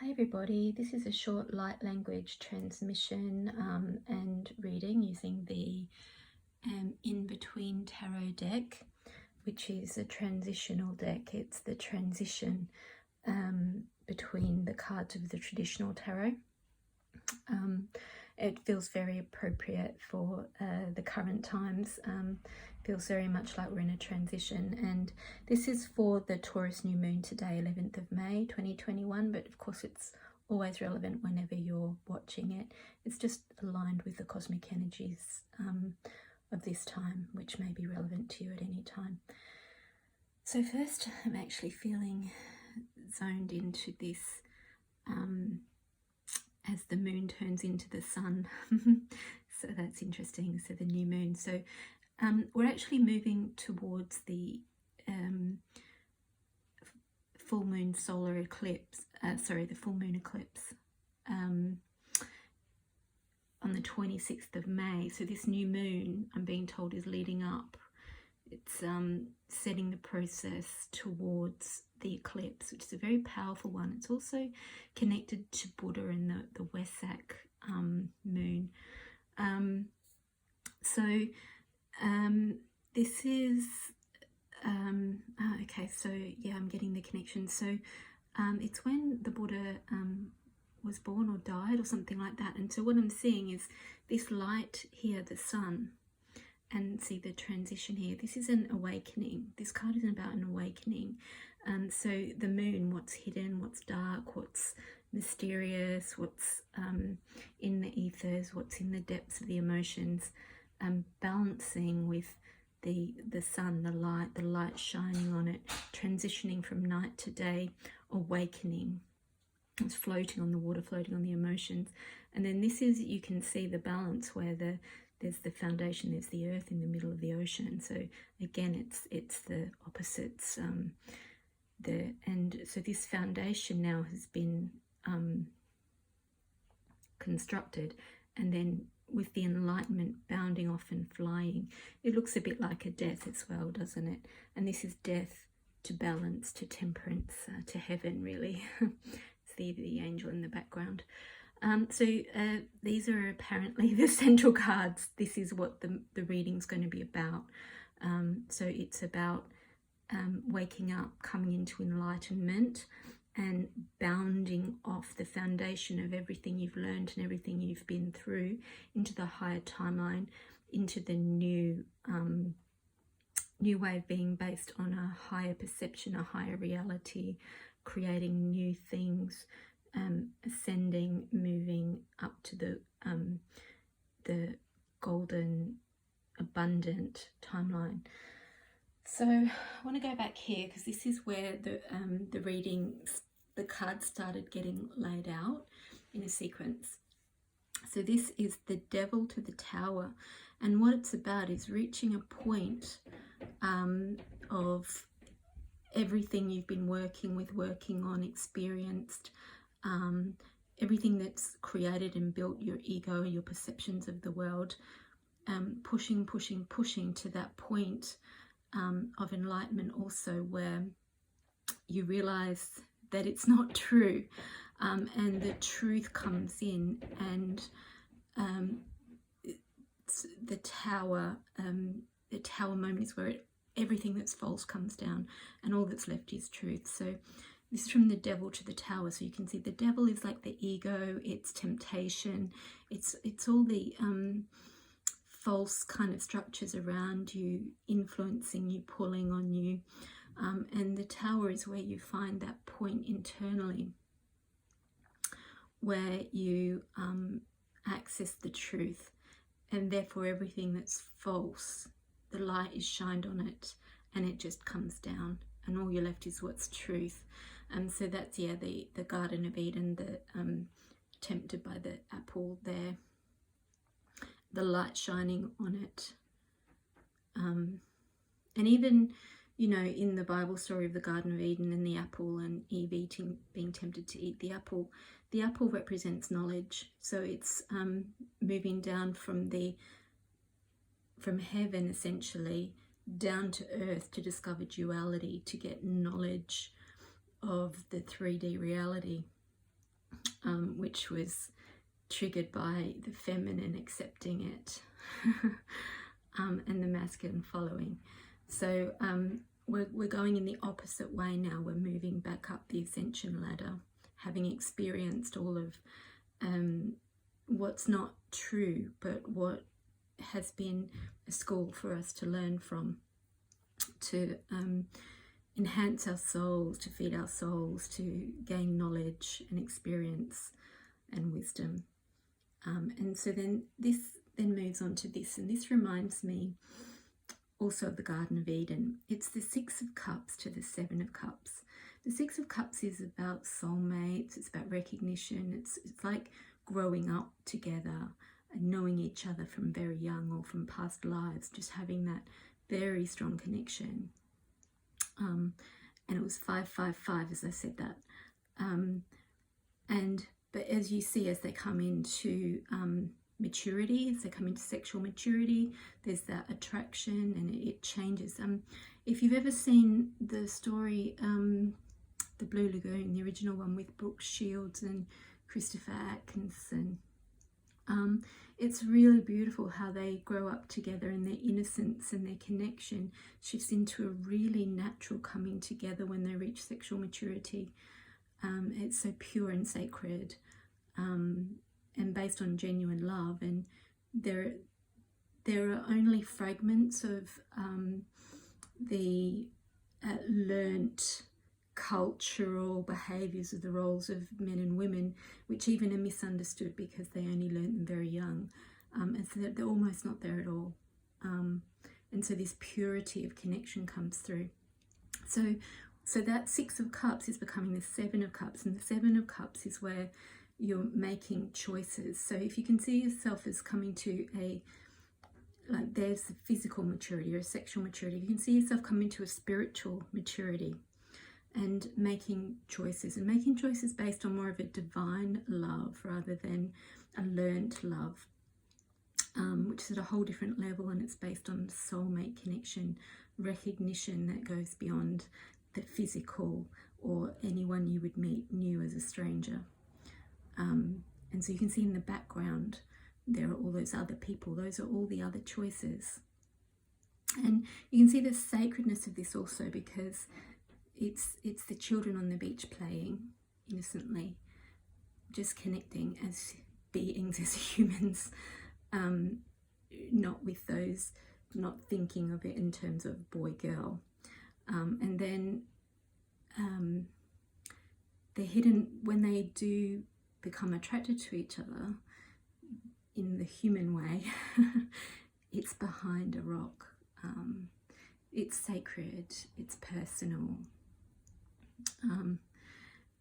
Hi everybody, this is a short light language transmission and reading using the In Between Tarot deck, which is a transitional deck. It's the transition between the cards of the traditional tarot. It feels very appropriate for the current times. Feels very much like we're in a transition, and this is for the Taurus new moon today, 11th of May 2021, but of course it's always relevant whenever you're watching it. It's just aligned with the cosmic energies of this time, which may be relevant to you at any time. So first, I'm actually feeling zoned into this as the moon turns into the sun. So that's interesting. So the new moon. So we're actually moving towards the full moon solar eclipse, the full moon eclipse on the 26th of May. So this new moon, I'm being told, is leading up. It's setting the process towards the eclipse, which is a very powerful one. It's also connected to Buddha and the Wesak moon. This is okay, so yeah, I'm getting the connection. So it's when the Buddha was born or died or something like that. And so what I'm seeing is this light here, the sun, and see the transition here. This is an awakening. This card isn't about an awakening. So the moon, what's hidden, what's dark, what's mysterious, what's in the ethers, what's in the depths of the emotions, balancing with the sun, the light shining on it, transitioning from night to day, awakening. It's floating on the water, floating on the emotions. And then this is, you can see the balance where there's the foundation, there's the earth in the middle of the ocean. So again, it's the opposites. So this foundation now has been constructed, and then with the enlightenment bounding off and flying, it looks a bit like a death as well, doesn't it? And this is death to balance, to temperance, to heaven, really. It's the angel in the background. These are apparently the central cards. This is what the reading's going to be about. So it's about waking up, coming into enlightenment, and bounding off the foundation of everything you've learned and everything you've been through into the higher timeline, into the new way of being based on a higher perception, a higher reality, creating new things, ascending, moving up to the golden, abundant timeline. So I want to go back here because this is where the readings, the cards started getting laid out in a sequence. So this is the Devil to the Tower, and what it's about is reaching a point of everything you've been working on, experienced, everything that's created and built your ego, your perceptions of the world, pushing to that point of enlightenment also, where you realize that it's not true, and the truth comes in, and the tower moment is where everything that's false comes down and all that's left is truth. So this is from the Devil to the Tower. So you can see the devil is like the ego, it's temptation, it's all the false kind of structures around you, influencing you, pulling on you. And the tower is where you find that point internally where you access the truth, and therefore everything that's false, the light is shined on it and it just comes down, and all you're left is what's truth. So that's, yeah, the Garden of Eden, the tempted by the apple there, the light shining on it. And even, you know, in the Bible story of the Garden of Eden and the apple and Eve being tempted to eat the apple represents knowledge. So it's moving down from heaven, essentially, down to earth to discover duality, to get knowledge of the 3D reality. which was triggered by the feminine accepting it and the masculine following. So we're going in the opposite way now. We're moving back up the ascension ladder, having experienced all of what's not true, but what has been a school for us to learn from, to enhance our souls, to feed our souls, to gain knowledge and experience and wisdom. And so then this then moves on to this, and this reminds me also of the Garden of Eden. It's the Six of Cups to the Seven of Cups. The Six of Cups is about soulmates, it's about recognition, it's like growing up together and knowing each other from very young or from past lives, just having that very strong connection. And it was 555 as I said that. But as you see, as they come into maturity, as they come into sexual maturity, there's that attraction and it changes. If you've ever seen the story, The Blue Lagoon, the original one with Brooke Shields and Christopher Atkinson, it's really beautiful how they grow up together, and their innocence and their connection shifts into a really natural coming together when they reach sexual maturity. It's so pure and sacred, and based on genuine love. And there are only fragments of the learnt cultural behaviours of the roles of men and women, which even are misunderstood because they only learnt them very young, and so they're almost not there at all. And so this purity of connection comes through. So that Six of Cups is becoming the Seven of Cups, and the Seven of Cups is where you're making choices. So if you can see yourself as coming to like there's the physical maturity or a sexual maturity, you can see yourself coming to a spiritual maturity and making choices based on more of a divine love rather than a learnt love, which is at a whole different level, and it's based on soulmate connection, recognition that goes beyond the physical or anyone you would meet new as a stranger. And so you can see in the background there are all those other people, those are all the other choices. And you can see the sacredness of this also because it's the children on the beach playing innocently, just connecting as beings, as humans, not with those, not thinking of it in terms of boy girl. And then they're hidden when they do become attracted to each other in the human way. It's behind a rock. It's sacred, it's personal.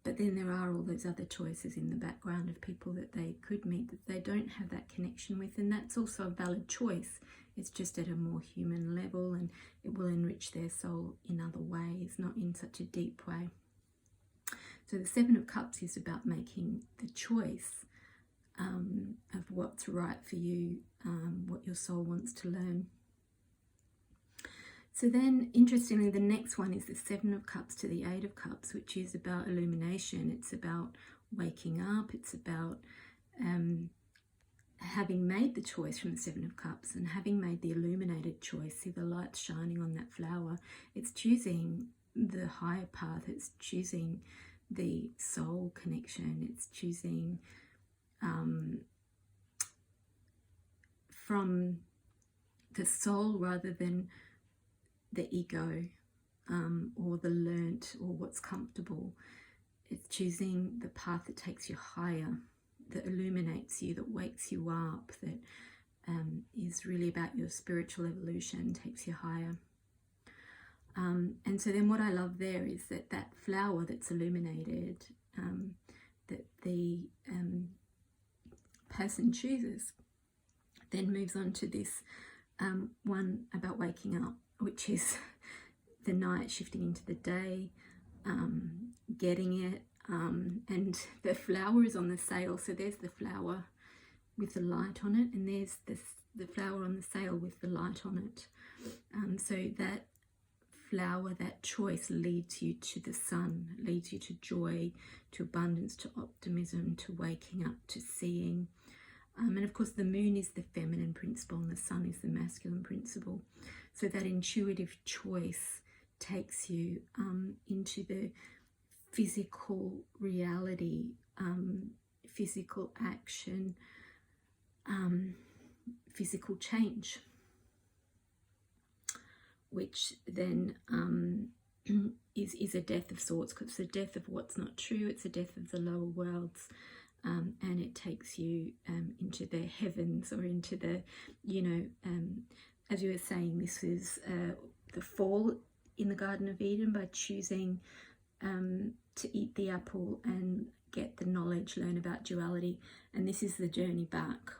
But then there are all those other choices in the background of people that they could meet that they don't have that connection with, and that's also a valid choice. It's just at a more human level, and it will enrich their soul in other ways, not in such a deep way. So the Seven of Cups is about making the choice of what's right for you, what your soul wants to learn. So then, interestingly, the next one is the Seven of Cups to the Eight of Cups, which is about illumination. It's about waking up. It's about having made the choice from the Seven of Cups and having made the illuminated choice. See the light shining on that flower. It's choosing the higher path. It's choosing the soul connection. It's choosing from the soul rather than the ego or the learnt or what's comfortable. It's choosing the path that takes you higher, that illuminates you, that wakes you up, that is really about your spiritual evolution, takes you higher. And so then what I love there is that that flower that's illuminated, that the person chooses, then moves on to this one about waking up, which is the night shifting into the day, getting it, and the flower is on the sail. So there's the flower with the light on it, and there's the flower on the sail with the light on it. So that flower, that choice leads you to the sun, leads you to joy, to abundance, to optimism, to waking up, to seeing. And of course, the moon is the feminine principle and the sun is the masculine principle. So that intuitive choice takes you into the physical reality, physical action, physical change, which then is a death of sorts, because it's a death of what's not true, it's a death of the lower worlds, and it takes you into the heavens, or into the, as you were saying, this is the fall in the Garden of Eden by choosing to eat the apple and get the knowledge, learn about duality, and this is the journey back,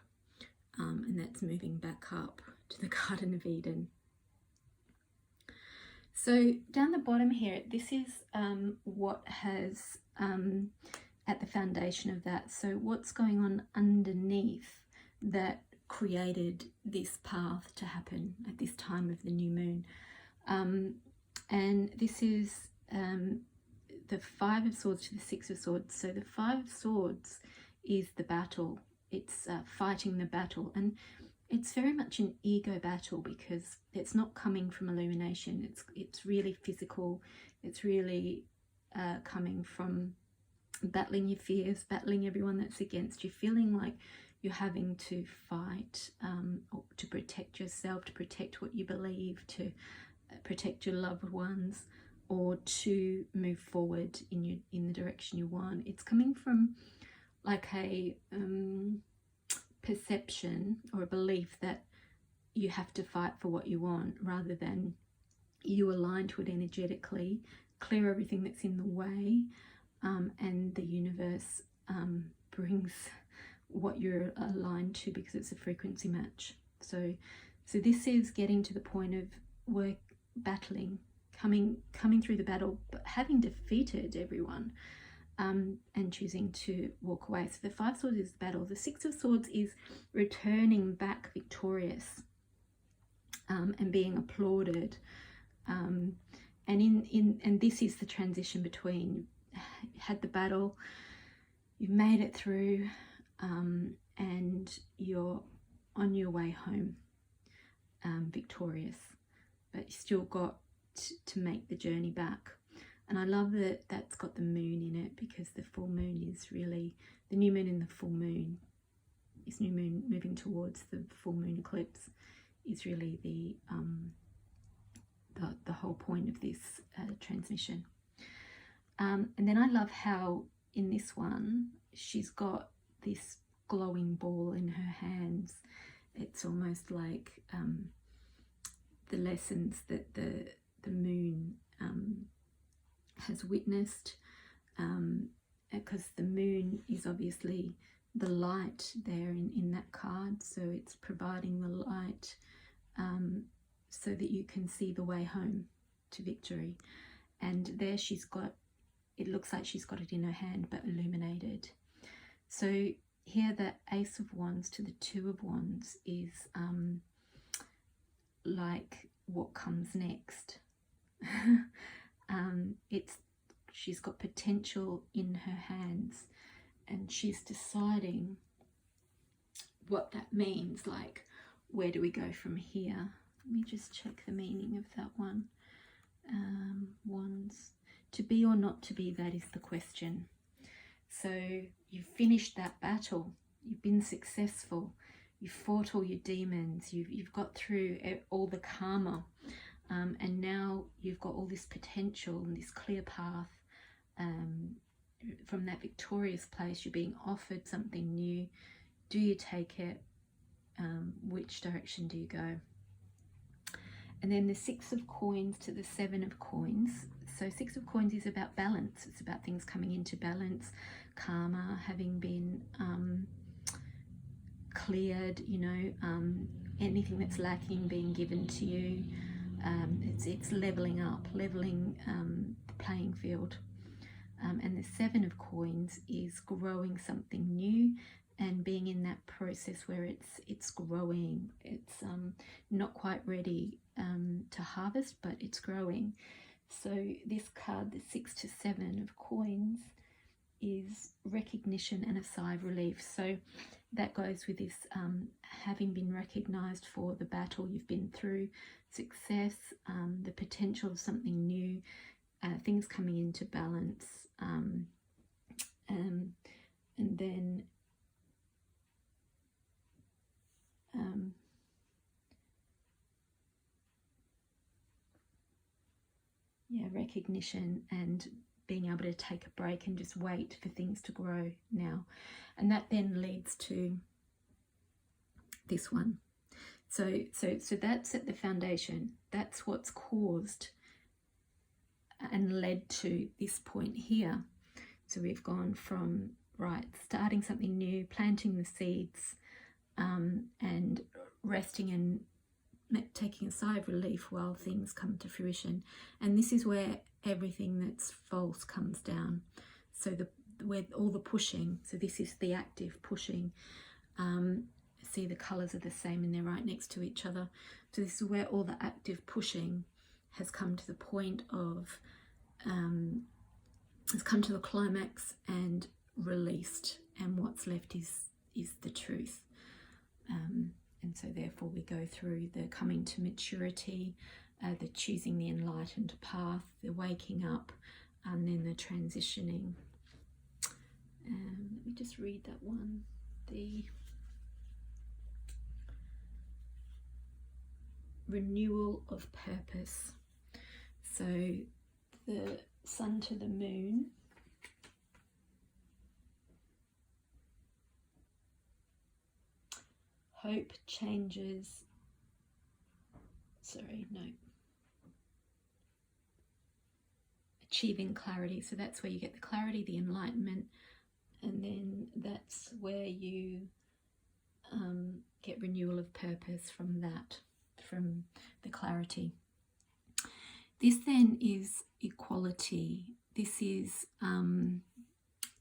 and that's moving back up to the Garden of Eden. So down the bottom here, this is what has at the foundation of that. So what's going on underneath that created this path to happen at this time of the new moon. And this is the Five of Swords to the Six of Swords. So the Five of Swords is the battle. It's fighting the battle, and it's very much an ego battle, because it's not coming from illumination. It's really physical. It's really coming from battling your fears, battling everyone that's against you, feeling like you're having to fight to protect yourself, to protect what you believe, to protect your loved ones, or to move forward in the direction you want. It's coming from like a perception or a belief that you have to fight for what you want, rather than you align to it energetically, clear everything that's in the way, and the universe brings what you're aligned to, because it's a frequency match. So this is getting to the point of battling, coming through the battle, but having defeated everyone, and choosing to walk away. So the Five Swords is the battle. The Six of Swords is returning back victorious, and being applauded. And this is the transition between, you had the battle, you've made it through, and you're on your way home, victorious, but you still got to make the journey back. And I love that that's got the moon in it, because the full moon is really, the new moon and the full moon, this new moon moving towards the full moon eclipse, is really the whole point of this transmission. And then I love how in this one she's got this glowing ball in her hands. It's almost like the lessons that the moon has witnessed, because the moon is obviously the light there in that card, so it's providing the light so that you can see the way home to victory. And there she's got, it looks like she's got it in her hand, but illuminated. So here the Ace of Wands to the Two of Wands is like what comes next. She's got potential in her hands, and she's deciding what that means. Like, where do we go from here? Let me just check the meaning of that one. Wands. To be or not to be, that is the question. So you've finished that battle. You've been successful. You've fought all your demons. You've got through all the karma. And now you've got all this potential and this clear path. From that victorious place, you're being offered something new. Do you take it? Which direction do you go? And then the Six of Coins to the Seven of Coins. So Six of Coins is about balance. It's about things coming into balance, karma having been cleared, anything that's lacking being given to you. It's leveling up, leveling the playing field. And the Seven of Coins is growing something new and being in that process where it's growing. It's not quite ready to harvest, but it's growing. So this card, the 6 to 7 of coins, is recognition and a sigh of relief. So that goes with this having been recognized for the battle you've been through, success, the potential of something new, things coming into balance, and then yeah, recognition and being able to take a break and just wait for things to grow now. And that then leads to this one. So that's at the foundation. That's what's caused and led to this point here. So we've gone from, right, starting something new, planting the seeds, and resting and taking a sigh of relief while things come to fruition. And this is where everything that's false comes down. So where all the pushing, so this is the active pushing. See, the colours are the same and they're right next to each other. So this is where all the active pushing has come to the point of, has come to the climax and released, and what's left is the truth. And so therefore we go through the coming to maturity, the choosing the enlightened path, the waking up, and then the transitioning. Let me just read that one. The renewal of purpose. So the sun to the moon. Hope changes. Achieving clarity. So that's where you get the clarity, the enlightenment, and then that's where you get renewal of purpose from that, from the clarity. This then is equality. This is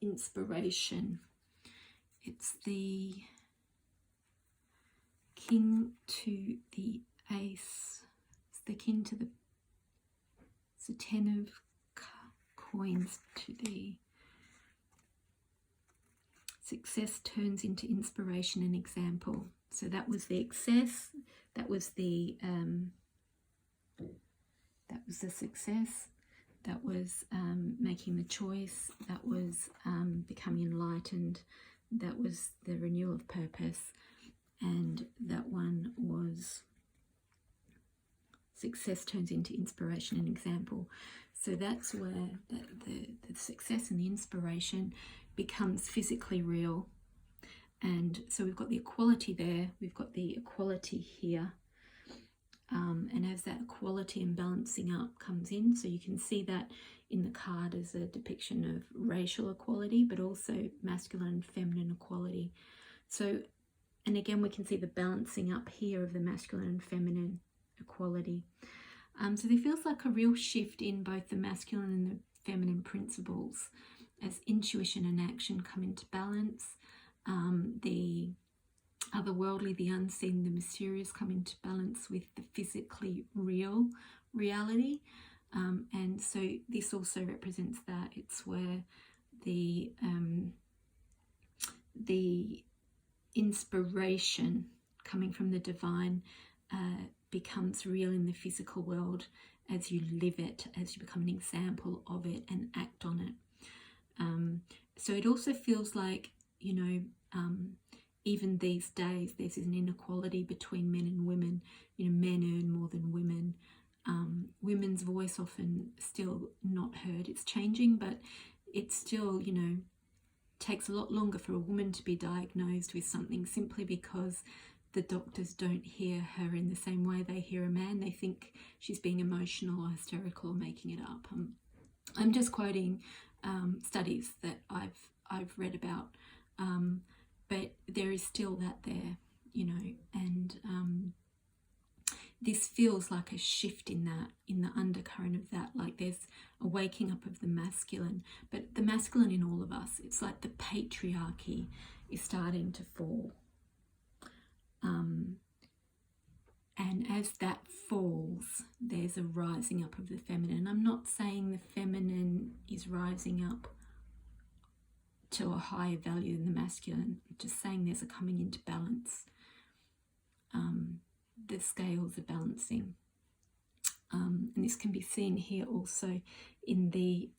inspiration. It's the king to the ace. It's the king to the, it's the 10 of coins to the success turns into inspiration and example. So that was the excess, that was the success, that was making the choice, that was becoming enlightened, that was the renewal of purpose, and that one was success turns into inspiration and example. So that's where the success and the inspiration becomes physically real. And so we've got the equality there, we've got the equality here. And as that equality and balancing up comes in, so you can see that in the card as a depiction of racial equality, but also masculine and feminine equality. So, and again, we can see the balancing up here of the masculine and feminine equality. So there feels like a real shift in both the masculine and the feminine principles as intuition and action come into balance. The otherworldly, the unseen, the mysterious come into balance with the physically real reality. And so this also represents that. It's where the inspiration coming from the divine becomes real in the physical world as you live it, as you become an example of it and act on it. So it also feels like, you know, even these days there's an inequality between men and women. You know, men earn more than women. Women's voice often still not heard. It's changing, but it's still, you know, takes a lot longer for a woman to be diagnosed with something simply because the doctors don't hear her in the same way they hear a man. They think she's being emotional or hysterical or making it up. I'm just quoting studies that I've read about, but there is still that there, you know, and this feels like a shift in that, in the undercurrent of that. Like there's a waking up of the masculine, but the masculine in all of us. It's like the patriarchy is starting to fall. And as that falls, there's a rising up of the feminine. I'm not saying the feminine is rising up to a higher value than the masculine. I'm just saying there's a coming into balance. The scales are balancing. And this can be seen here also in the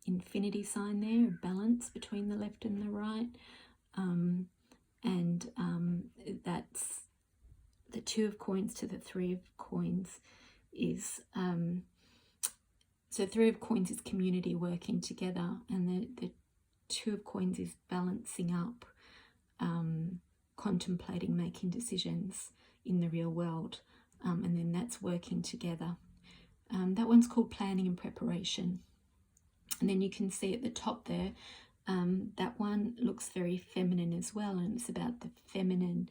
infinity sign there, a balance between the left and the right. That's the 2 of coins to the 3 of coins is, so 3 of coins is community working together, and the 2 of coins is balancing up, contemplating, making decisions in the real world. And then that's working together. That one's called planning and preparation. And then you can see at the top there, that one looks very feminine as well, and it's about the feminine,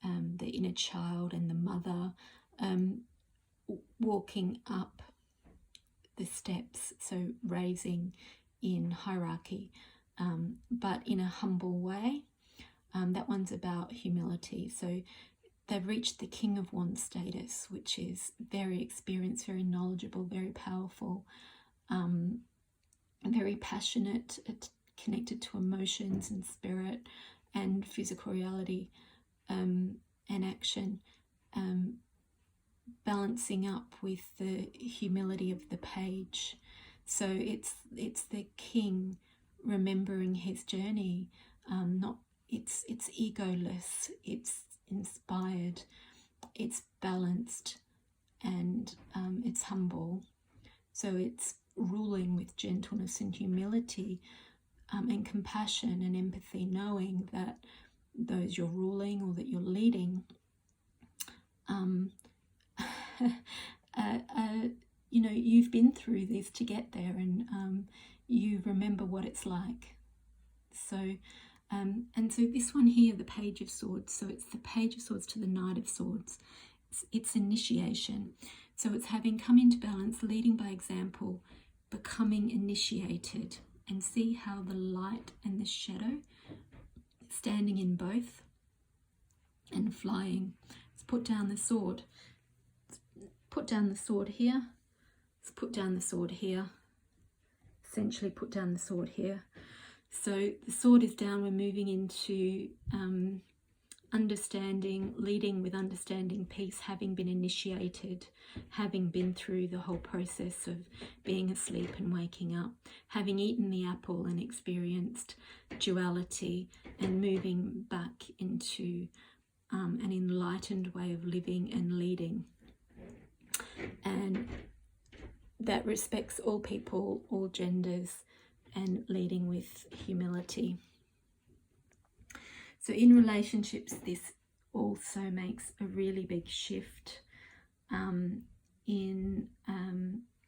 the inner child and the mother walking up the steps, so raising in hierarchy, but in a humble way. That one's about humility. So they've reached the King of Wands status, which is very experienced, very knowledgeable, very powerful, very passionate, connected to emotions and spirit and physical reality and action, balancing up with the humility of the page. So it's the king remembering his journey. It's egoless, it's inspired, it's balanced, and it's humble. So it's ruling with gentleness and humility, and compassion and empathy, knowing that those you're ruling or that you're leading, you've been through this to get there, and you remember what it's like. So and so this one here, the Page of Swords, so it's the Page of Swords to the Knight of Swords. It's initiation. So it's having come into balance, leading by example, becoming initiated, and see how the light and the shadow, standing in both and flying. Let's put down the sword. Put down the sword here. Let's put down the sword here. Essentially put down the sword here. So the sword is down, we're moving into understanding, leading with understanding, peace, having been initiated, having been through the whole process of being asleep and waking up, having eaten the apple and experienced duality, and moving back into an enlightened way of living and leading. And that respects all people, all genders, and leading with humility. So in relationships, this also makes a really big shift in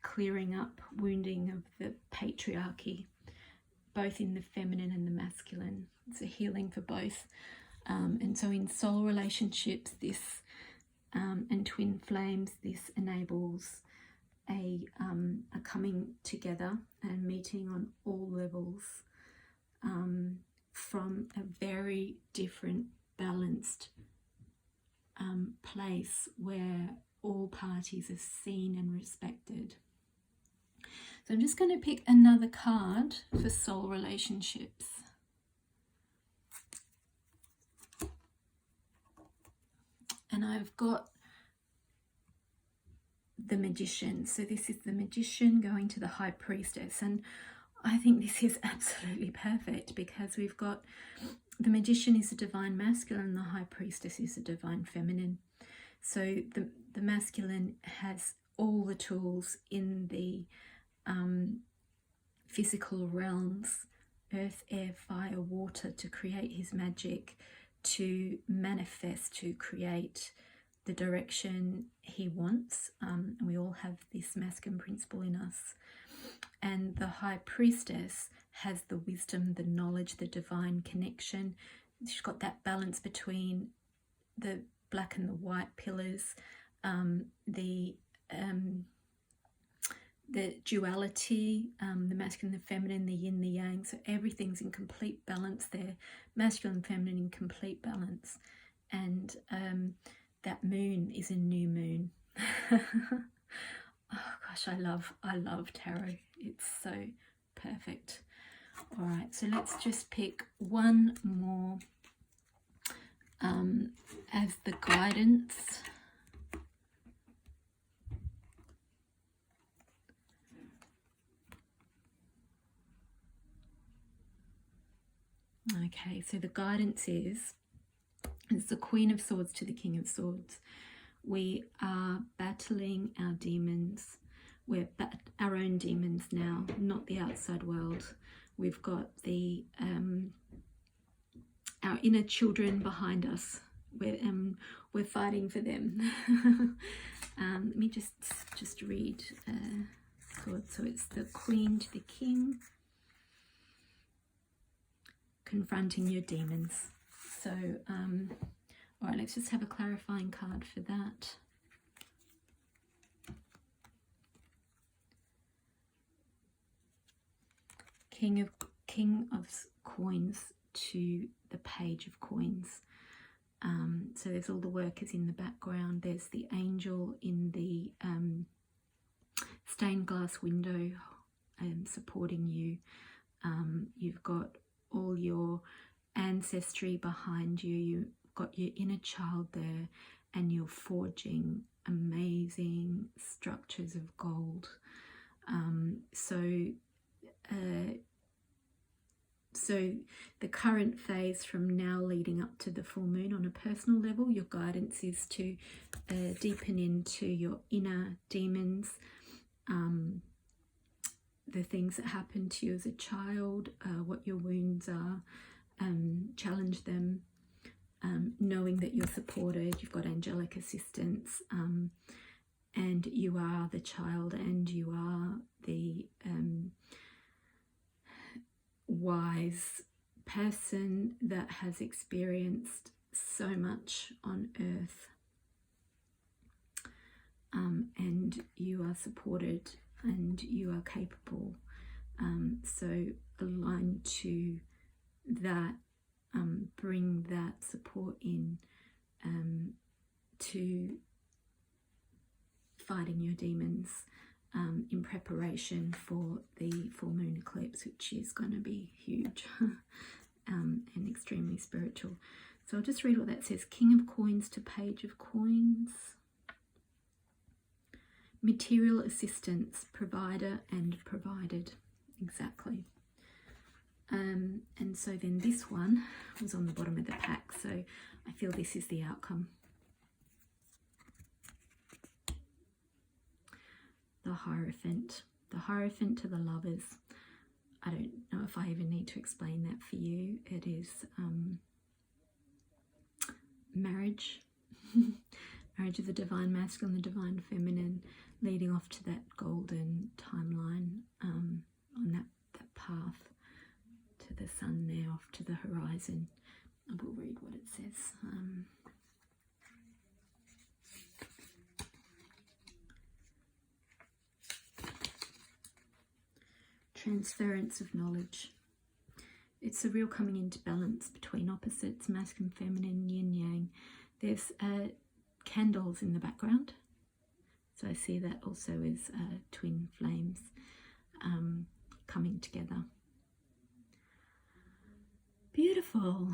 clearing up wounding of the patriarchy, both in the feminine and the masculine. It's a healing for both. And so in soul relationships, this and twin flames, this enables a coming together and meeting on all levels, from a very different, balanced place where all parties are seen and respected. So I'm just going to pick another card for soul relationships. And I've got the Magician. So this is the Magician going to the High Priestess, and I think this is absolutely perfect because we've got the Magician is a divine masculine and the High Priestess is a divine feminine. So the masculine has all the tools in the physical realms, earth, air, fire, water, to create his magic, to manifest, to create the direction he wants, and we all have this masculine principle in us. And the High Priestess has the wisdom, the knowledge, the divine connection. She's got that balance between the black and the white pillars, the duality, the masculine, the feminine, the yin, the yang. So everything's in complete balance there, masculine and feminine in complete balance. And that moon is a new moon. Oh gosh, I love tarot. It's so perfect. All right, so let's just pick one more as the guidance. Okay, so the guidance is the Queen of Swords to the King of Swords. We are battling our demons. We're our own demons now, not the outside world. We've got the our inner children behind us. We're fighting for them. Let me just read swords. So it's the Queen to the King, confronting your demons. So all right, let's just have a clarifying card for that. King of Coins to the Page of Coins. So there's all the workers in the background. There's the angel in the stained glass window supporting you. You've got all your ancestry behind you. You've got your inner child there, and you're forging amazing structures of gold. So the current phase from now leading up to the full moon, on a personal level, your guidance is to deepen into your inner demons, the things that happened to you as a child, what your wounds are, challenge them, knowing that you're supported, you've got angelic assistance, and you are the child, and you are the wise person that has experienced so much on earth, and you are supported and you are capable. So align to that, bring that support in to fighting your demons in preparation for the full moon eclipse, which is going to be huge and extremely spiritual. So I'll just read what that says. King of Coins to Page of Coins. Material assistance, provider and provided. Exactly. And so then this one was on the bottom of the pack, so I feel this is the outcome. The Hierophant. The Hierophant to the lovers. I don't know if I even need to explain that for you. It is marriage. Marriage of the divine masculine, the divine feminine, leading off to that golden timeline, on that path to the sun there, off to the horizon. I will read what it says. Transference of knowledge. It's a real coming into balance between opposites, masculine, feminine, yin, yang. There's candles in the background. So I see that also as twin flames coming together. Beautiful.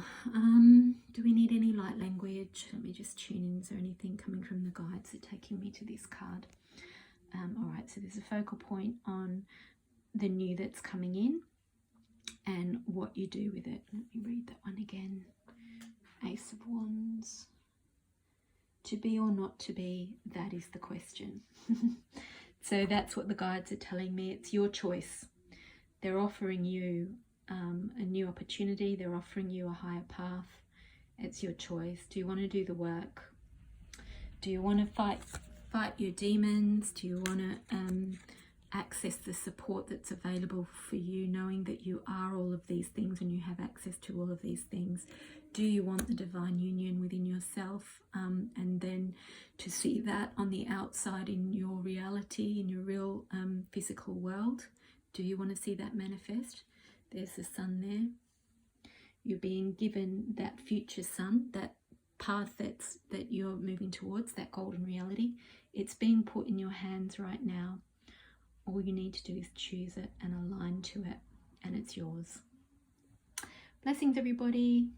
Do we need any light language? Let me just tune in. Is there anything coming from the guides that are taking me to this card? All right, so there's a focal point on the new that's coming in and what you do with it. Let me read that one again. Ace of Wands. To be or not to be, that is the question. So that's what the guides are telling me. It's your choice. They're offering you a new opportunity. They're offering you a higher path. It's your choice. Do you want to do the work? Do you want to fight your demons? Do you want to access the support that's available for you, knowing that you are all of these things and you have access to all of these things? Do you want the divine union within yourself, and then to see that on the outside in your reality, in your real physical world? Do you want to see that manifest? There's the sun there. You're being given that future sun, that path that you're moving towards, that golden reality, it's being put in your hands right now. All you need to do is choose it and align to it, and it's yours. Blessings, everybody.